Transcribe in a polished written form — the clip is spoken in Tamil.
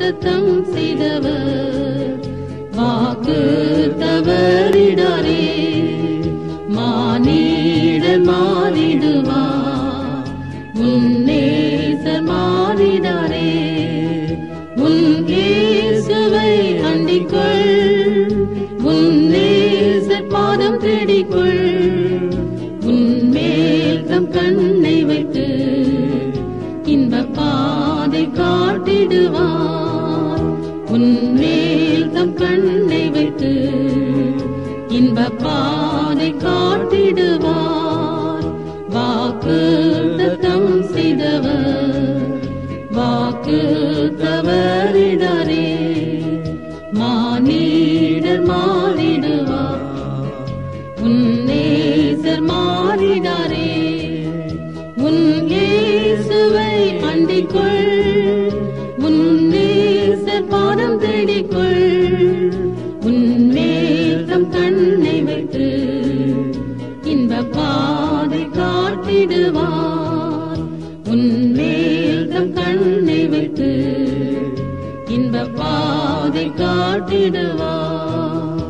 தத்தம் செய்தவர் வாக்கு தவறிடாரே. மானிடர் மாறிடுவார் உன்னேசர் மாறிடாரே. உன் இயேசுவை அண்டிக்கொள் உன்னேசர் பாதம் தேடிக்கொள். உன்மேல் தம் கண்ணை வைத்து இன்ப பாதை காட்டிடுவார். உன்மேல் தம் கண்ணை வைத்து இன்ப பாதை காட்டிடுவார். வாக்கு தத்தம் செய்தவர் வாக்கு தவறிடாரே. மானிடர் மாறிடுவார் உன்னேசர் மாறிடாரே. உன் இயேசுவை அண்டிக்கொள் உன்னேசர் பாதம் தேடிக்கொள். உன்மேல் தம் கண்ணை வைத்து இன்ப பாதை காட்டிடுவார். உன்மேல் தம் கண்ணை வைத்து இன்ப பாதை காட்டிடுவார்.